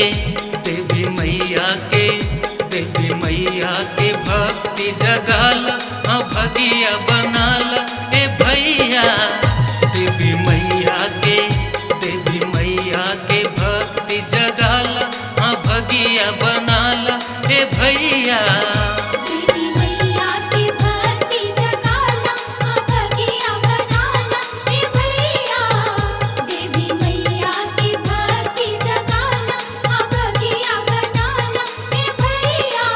देवी मैया के देवी मैया के भक्ति जगाला हाँ भगिया बनाला ए भैया। देवी मैया के भक्ति जगाला हाँ भगिया बनाला ए भैया। देवी मैया की भक्ति जगाला हाँ भगिया बनाला ए भैया। देवी मैया की भक्ति जगाला हाँ भगिया बनाला ए भैया।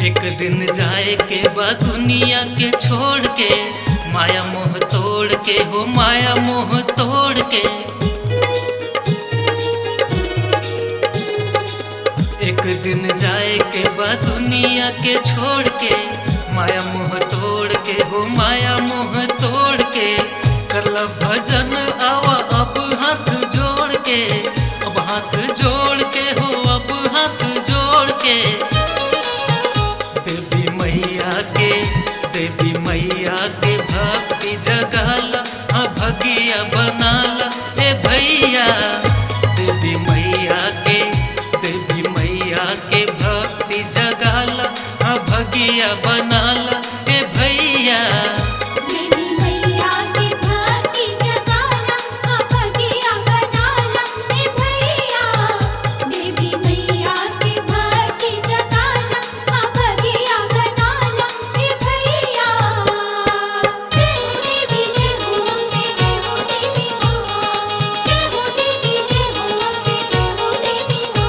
एक दिन जाए के बाद दुनिया के छोड़ के माया मोह तोड़ के हो माया मोह तोड़ के। एक दिन जाए के बाद दुनिया के छोड़ के माया मोह तोड़ के हो माया मोह तोड़ के। करला भजन आवा अब हाथ जोड़ के अब हाथ जोड़ के हो अब हाथ जोड़ के। देवी मैया के भक्ति जगाला हाँ भगिया बनाला ए भैया। देवी मैया के भक्ति जगाला हाँ भगिया बनाला ए भैया। देवी मैया की भक्ति जगाला हाँ भगिया बनाला ए भैया। देवी मैया की भक्ति जगाला हाँ भगिया बनाला ए भैया। जय हो देवी जय हो देवी हो देवी हो। जय हो देवी जय हो देवी हो देवी हो।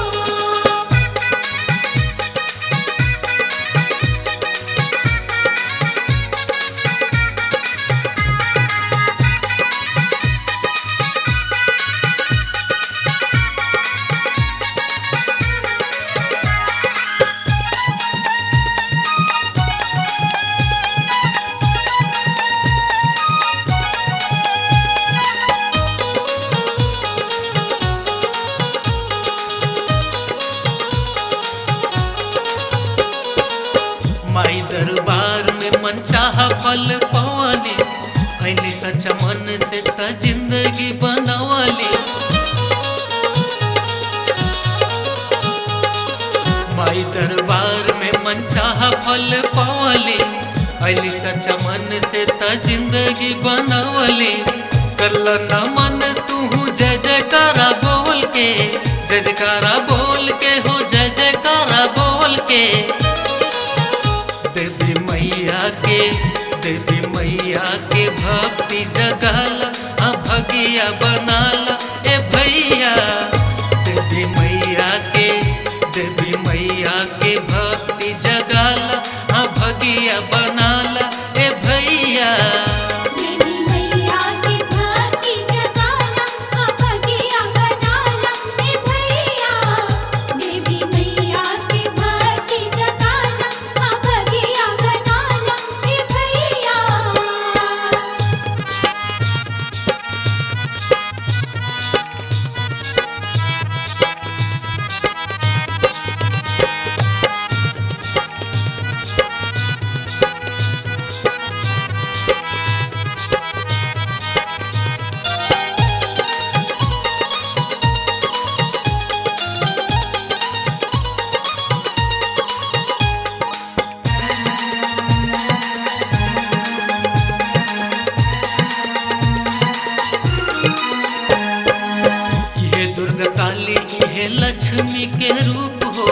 माई दरबार में मनचाहा फल पवाली ऐली सच्चा मन से त जिंदगी बनवाली। माई दरबार में मनचाहा फल पवाली ऐली सच्चा मन से त जिंदगी बनवाली। करला न मन तू जय जयकारा बोल के जय जयकारा बोल के हो जय जयकारा बोल के। देवी मैया के भक्ति जगाला हाँ भगिया बनाला ए भैया। देवी मैया के भक्ति जगाला हाँ भगिया बनाला ए भैया। देवी मैया की भक्ति जगाला हाँ भगिया बनाला ए भैया। देवी मैया की भक्ति जगाला हाँ भगिया बनाला ए भैया। लक्ष्मी के रूप हो,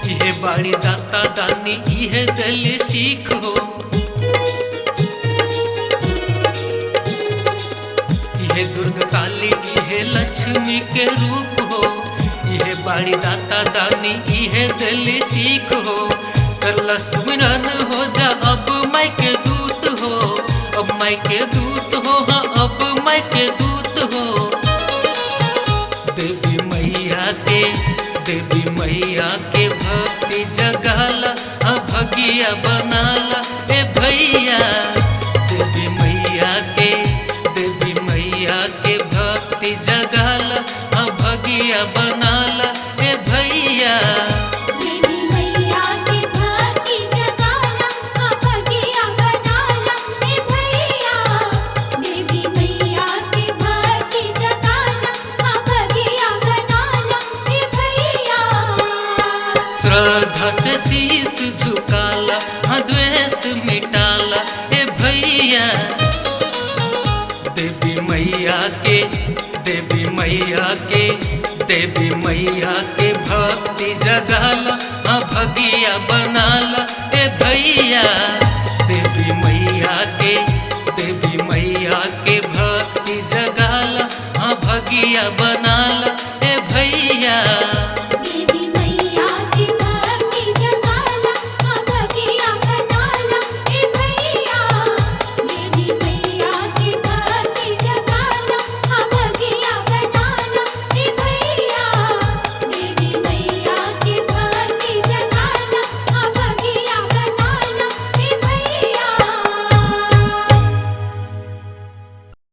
इहे बाड़ी दाता दानी इहे दल सीख हो। इहे दुर्गा काली इहे लक्ष्मी के रूप हो, इहे बाड़ी दाता दानी इहे दल सीख हो। करला सुमिरन हो जा अब मैं के दूत हो, अब मैं के दूत हो, हाँ अब मैं के भगिया बनाला ए भैया। देवी मैया के भक्ति जगाला भगिया बनाला ए भैया। देवी मैया के भक्ति जगाला भगिया बनाला ए भैया। देवी मैया के भक्ति जगाला भगिया बनाला ए भैया। श्रद्धा से शीश झुकाला द्वेष मिटाला ए भैया। देवी मैया के